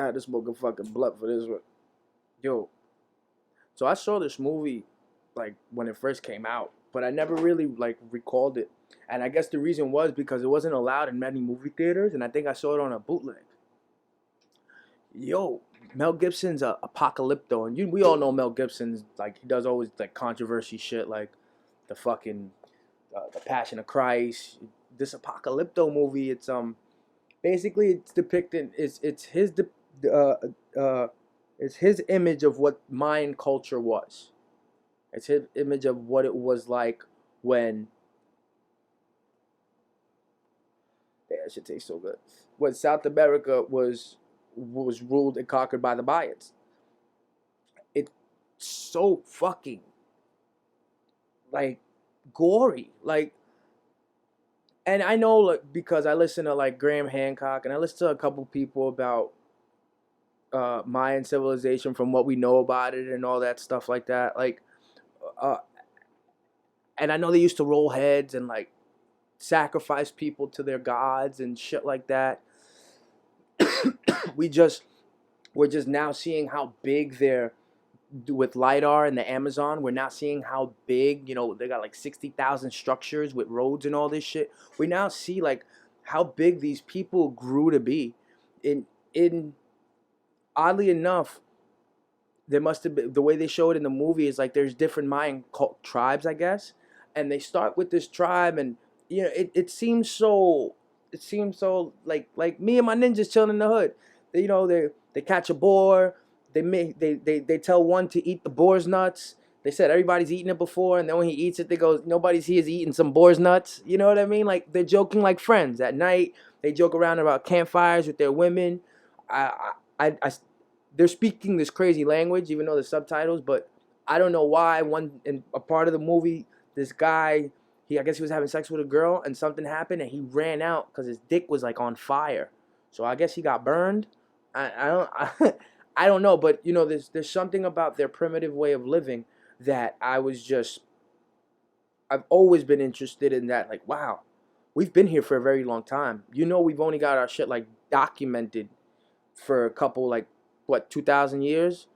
I had to smoke a fucking blunt for this one. Yo, so I saw this movie like when it first came out, but I never really like recalled it. And I guess the reason was because it wasn't allowed in many movie theaters, and I think I saw it on a bootleg. Yo, Mel Gibson's a Apocalypto, and we all know Mel Gibson's like he does always like controversy shit, like the fucking the Passion of Christ. This Apocalypto movie, it's basically it's depicting uh, uh it's his image of what Mayan culture was. It's his image of what it was like when that shit tastes so good. When South America was ruled and conquered by the Mayans. It's so fucking like gory. Like, and I know like because I listen to like Graham Hancock and I listen to a couple people about Mayan civilization from what we know about it and all that stuff like that. Like uh and I know they used to roll heads and like sacrifice people to their gods and shit like that. we just we're just now seeing how big they're with lidar in the Amazon. We're now seeing how big, they got like 60,000 structures with roads and all this shit. We now see like how big these people grew to be. In oddly enough, there must have been, the way they show it in the movie is like there's different Mayan tribes, I guess, and they start with this tribe, and it seems so like me and my ninjas chilling in the hood. They catch a boar. They tell one to eat the boar's nuts. They said everybody's eaten it before, and then when he eats it, they go, nobody's here is eating some boar's nuts. You know what I mean? Like they're joking like friends. At night, they joke around about campfires with their women. They're speaking this crazy language, even though the subtitles. But I don't know why. In a part of the movie, this guy, I guess he was having sex with a girl, and something happened, and he ran out because his dick was like on fire. So I guess he got burned. I don't. I don't know, but there's something about their primitive way of living that I've always been interested in. That like, wow, we've been here for a very long time. We've only got our shit like documented for a couple, like, what, 2,000 years,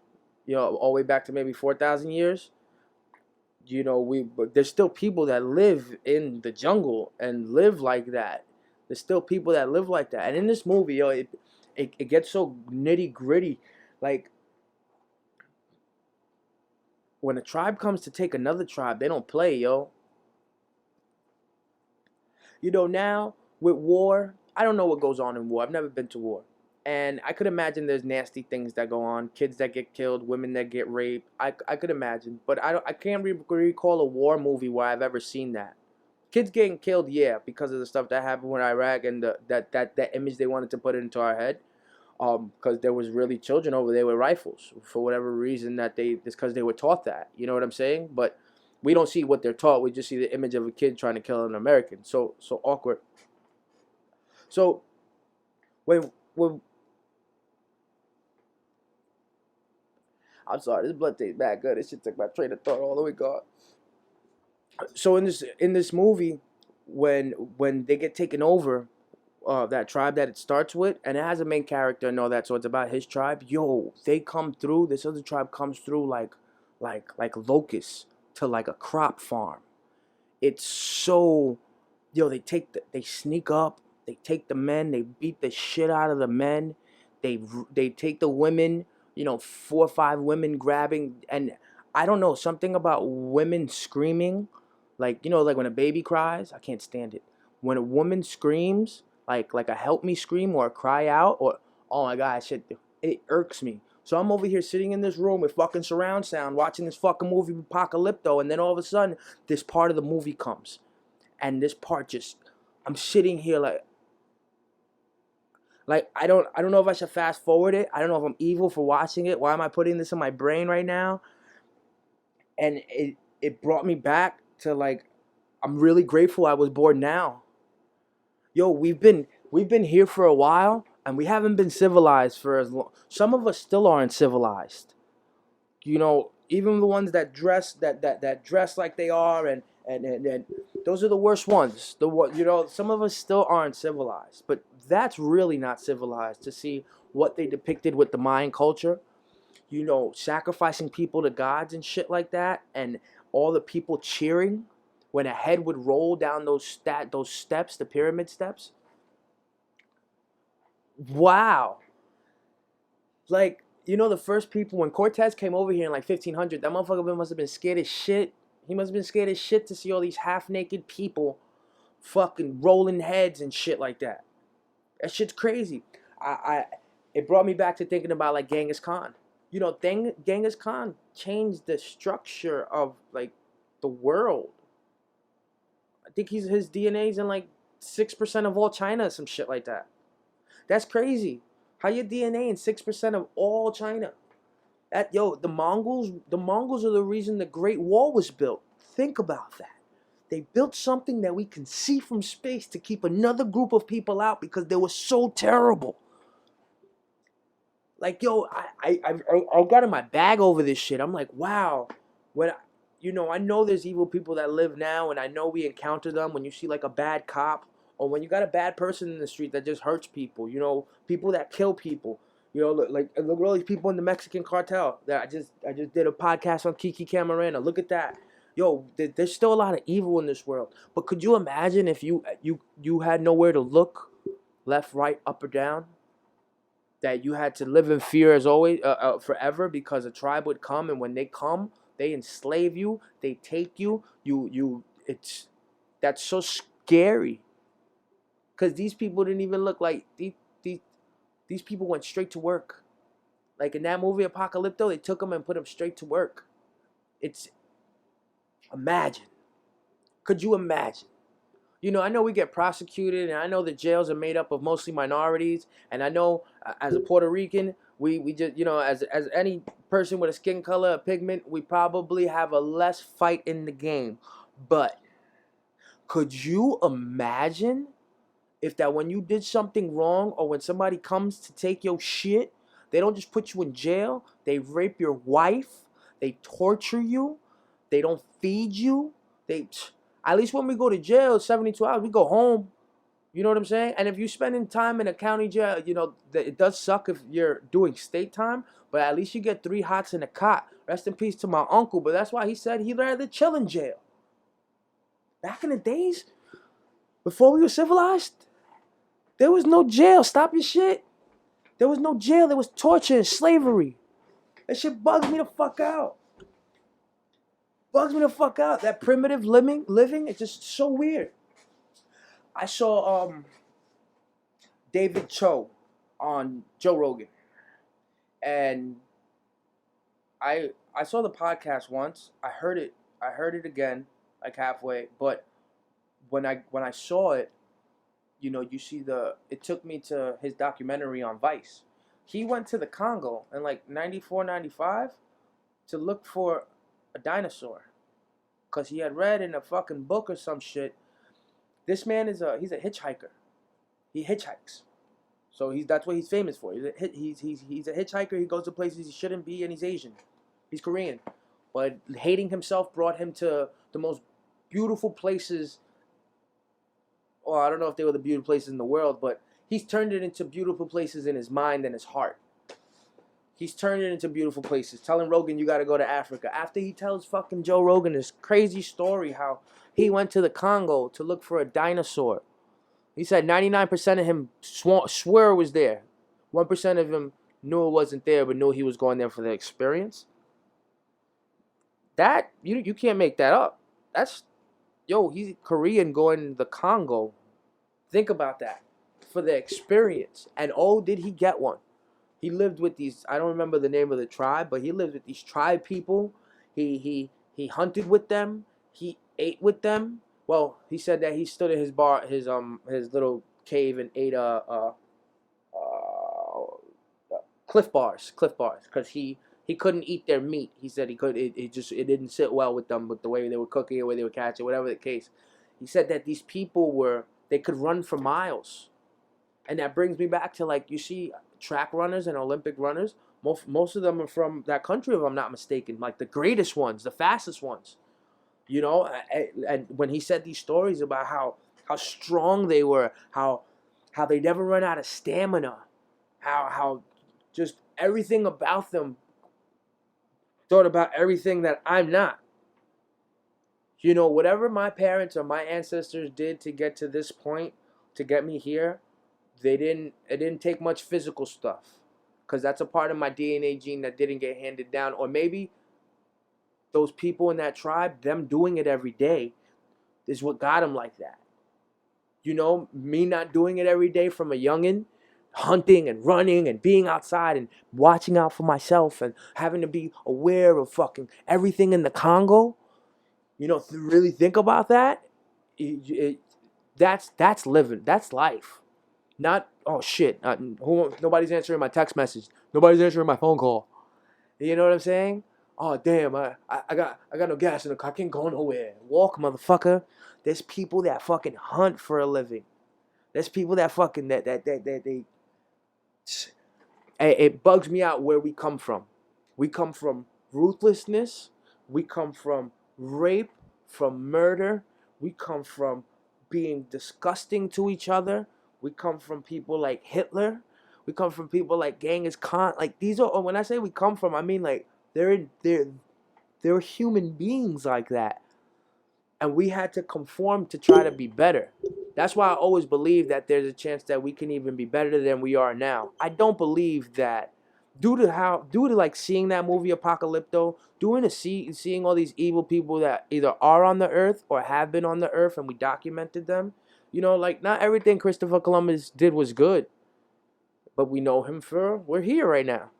all the way back to maybe 4,000 years. But there's still people that live in the jungle and live like that. There's still people that live like that. And in this movie, it gets so nitty gritty. Like, when a tribe comes to take another tribe, they don't play, yo. Now, with war, I don't know what goes on in war. I've never been to war. And I could imagine there's nasty things that go on. Kids that get killed, women that get raped. I could imagine. But I can't recall a war movie where I've ever seen that. Kids getting killed, yeah, because of the stuff that happened with Iraq and that image they wanted to put into our head. Because there was really children over there with rifles for whatever reason it's because they were taught that. You know what I'm saying? But we don't see what they're taught. We just see the image of a kid trying to kill an American. So awkward. So when I'm sorry, this blood tastes bad good. This shit took my train of thought all the way gone. So in this movie, when they get taken over, that tribe that it starts with, and it has a main character and all that, so it's about his tribe. Yo, they come through. This other tribe comes through like locusts to like a crop farm. It's so, they sneak up, they take the men, they beat the shit out of the men, they take the women. 4 or 5 women grabbing, and I don't know, something about women screaming, like when a baby cries. I can't stand it. When a woman screams, like a help me scream or a cry out, or oh my god, shit, it irks me. So I'm over here sitting in this room with fucking surround sound, watching this fucking movie Apocalypto, and then all of a sudden, this part of the movie comes, and this part I'm sitting here like I don't know if I should fast forward it. I don't know if I'm evil for watching it. Why am I putting this in my brain right now? And it brought me back to like, I'm really grateful I was born now. Yo, we've been here for a while, and we haven't been civilized for as long. Some of us still aren't civilized. Even the ones that dress dress like they are, and those are the worst ones. Some of us still aren't civilized, but that's really not civilized to see what they depicted with the Mayan culture, sacrificing people to gods and shit like that, and all the people cheering when a head would roll down those steps, the pyramid steps. Wow. Like, the first people, when Cortez came over here in like 1500, that motherfucker must have been scared as shit. He must have been scared as shit to see all these half-naked people fucking rolling heads and shit like that. That shit's crazy. It brought me back to thinking about like Genghis Khan. Genghis Khan changed the structure of like the world. I think his DNA's in like 6% of all China, some shit like that. That's crazy. How your DNA in 6% of all China? The Mongols are the reason the Great Wall was built. Think about that. They built something that we can see from space to keep another group of people out because they were so terrible. Like, I got in my bag over this shit. I'm like, wow. I know there's evil people that live now, and I know we encounter them when you see like a bad cop, or when you got a bad person in the street that just hurts people. People that kill people. Look at all these people in the Mexican cartel. That I just did a podcast on Kiki Camarena. Look at that. There's still a lot of evil in this world. But could you imagine if you had nowhere to look, left, right, up, or down? That you had to live in fear as always, forever, because a tribe would come, and when they come, they enslave you, they take you. That's so scary. Because these people didn't even look like these people went straight to work. Like in that movie Apocalypto, they took them and put them straight to work. Imagine. Could you imagine? I know we get prosecuted, and I know the jails are made up of mostly minorities, and I know as a Puerto Rican, we just, as any person with a skin color, a pigment, we probably have a less fight in the game. But could you imagine if that when you did something wrong, or when somebody comes to take your shit, they don't just put you in jail, they rape your wife, they torture you, they don't feed you, at least when we go to jail, 72 hours, we go home. You know what I'm saying? And if you're spending time in a county jail, it does suck if you're doing state time, but at least you get 3 hots in a cot. Rest in peace to my uncle, but that's why he said he'd rather chill in jail. Back in the days, before we were civilized, there was no jail. Stop your shit. There was no jail. There was torture and slavery. That shit bugs me the fuck out. That primitive living, it's just so weird. I saw David Cho on Joe Rogan, and I saw the podcast once. I heard it again, like halfway. But when I saw it, you see it took me to his documentary on Vice. He went to the Congo in like 94, 95 to look for a dinosaur, because he had read in a fucking book or some shit. This man he's a hitchhiker. He hitchhikes, so that's what he's famous for. He's a hitchhiker. He goes to places he shouldn't be, and he's Asian. He's Korean, but hating himself brought him to the most beautiful places. Well, I don't know if they were the beautiful places in the world, but he's turned it into beautiful places in his mind and his heart. He's turned it into beautiful places. Telling Rogan you got to go to Africa. After he tells fucking Joe Rogan this crazy story how he went to the Congo to look for a dinosaur. He said 99% of him swear it was there. 1% of him knew it wasn't there, but knew he was going there for the experience. That, you can't make that up. He's Korean going to the Congo. Think about that. For the experience. And did he get one? He lived with these, I don't remember the name of the tribe, but he lived with these tribe people. He hunted with them. He ate with them. Well, he said that he stood in his little cave and ate Cliff Bars, because he couldn't eat their meat. He said it didn't sit well with them, with the way they were cooking it, the way they were catching, whatever the case. He said that these people they could run for miles. And that brings me back to, like, you see track runners and Olympic runners, most of them are from that country, if I'm not mistaken, like the greatest ones, the fastest ones, and when he said these stories about how strong they were, how they never run out of stamina, how just everything about them thought about everything that I'm not. Whatever my parents or my ancestors did to get to this point, to get me here, it didn't take much physical stuff. Because that's a part of my DNA gene that didn't get handed down. Or maybe those people in that tribe, them doing it every day, is what got them like that. Me not doing it every day from a youngin', hunting and running and being outside and watching out for myself and having to be aware of fucking everything in the Congo. To really think about that, that's living. That's life. Not, oh shit, nobody's answering my text message. Nobody's answering my phone call. You know what I'm saying? Oh damn, I got no gas in the car. I can't go nowhere. Walk, motherfucker. There's people that fucking hunt for a living. There's people that fucking they it bugs me out where we come from. We come from ruthlessness. We come from rape, from murder. We come from being disgusting to each other. We come from people like Hitler. We come from people like Genghis Khan. Like, these are, when I say we come from, I mean like they're human beings like that. And we had to conform to try to be better. That's why I always believe that there's a chance that we can even be better than we are now. I don't believe that due to like seeing that movie Apocalypto, seeing all these evil people that either are on the earth or have been on the earth, and we documented them. Like, not everything Christopher Columbus did was good, but we know him we're here right now.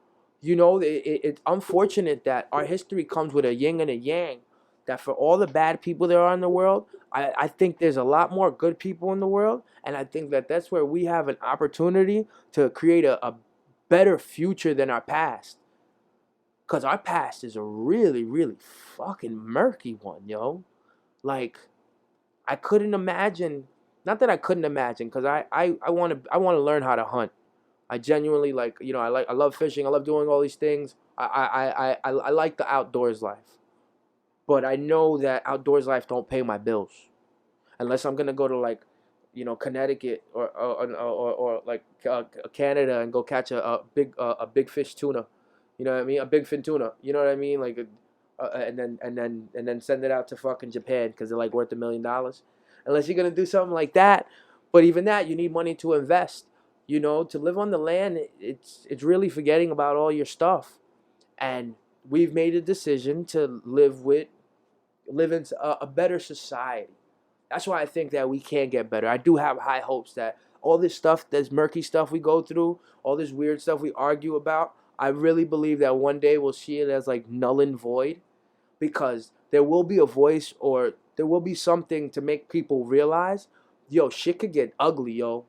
It's unfortunate that our history comes with a yin and a yang, that for all the bad people there are in the world, I think there's a lot more good people in the world, and I think that that's where we have an opportunity to create a better future than our past. Because our past is a really, really fucking murky one, yo. Like, I couldn't imagine, not that I couldn't imagine, because I want to learn how to hunt. I genuinely I love fishing. I love doing all these things. I like the outdoors life. But I know that outdoors life don't pay my bills. Unless I'm going to go to Connecticut or Canada and go catch a big fish tuna. You know what I mean? A big fin tuna. You know what I mean? And then send it out to fucking Japan because they're worth $1 million. Unless you're going to do something like that. But even that, you need money to invest. To live on the land, it's really forgetting about all your stuff. And we've made a decision to live in a better society. That's why I think that we can get better. I do have high hopes that all this stuff, this murky stuff we go through, all this weird stuff we argue about, I really believe that one day we'll see it as null and void, because there will be a voice, or there will be something to make people realize, yo, shit could get ugly, yo.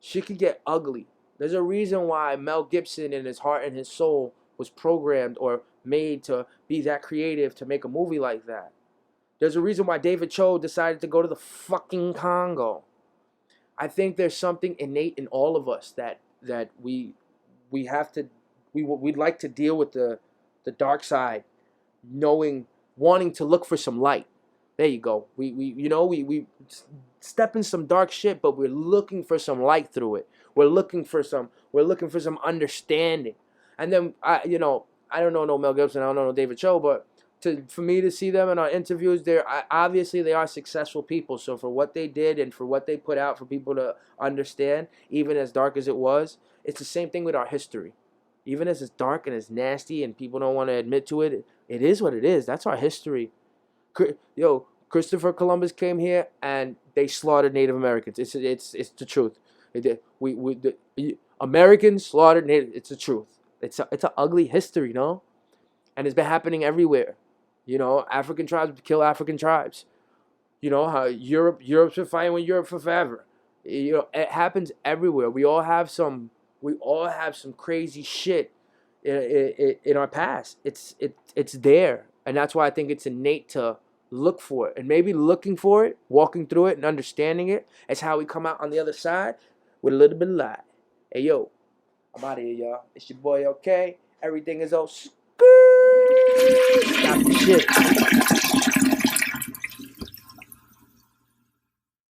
Shit could get ugly. There's a reason why Mel Gibson in his heart and his soul was programmed or made to be that creative to make a movie like that. There's a reason why David Cho decided to go to the fucking Congo. I think there's something innate in all of us that we'd like to deal with the dark side, wanting to look for some light. There you go. We step in some dark shit, but we're looking for some light through it. We're looking for some understanding. And then I don't know no Mel Gibson, I don't know no David Cho, but for me to see them in our interviews, obviously they are successful people. So for what they did and for what they put out for people to understand, even as dark as it was, it's the same thing with our history. Even as it's dark and it's nasty and people don't want to admit to it, it is what it is. That's our history. Yo, Christopher Columbus came here and they slaughtered Native Americans. It's the truth. Americans slaughtered Native. It's the truth. It's an ugly history, no? And it's been happening everywhere. African tribes kill African tribes. How Europe's been fighting with Europe for forever. It happens everywhere. We all have some crazy shit in our past. It's there, and that's why I think it's innate to look for it. And maybe looking for it, walking through it, and understanding it is how we come out on the other side with a little bit of light. Hey yo, I'm out of here, y'all. It's your boy OK. Everything is O.K. Stop the shit.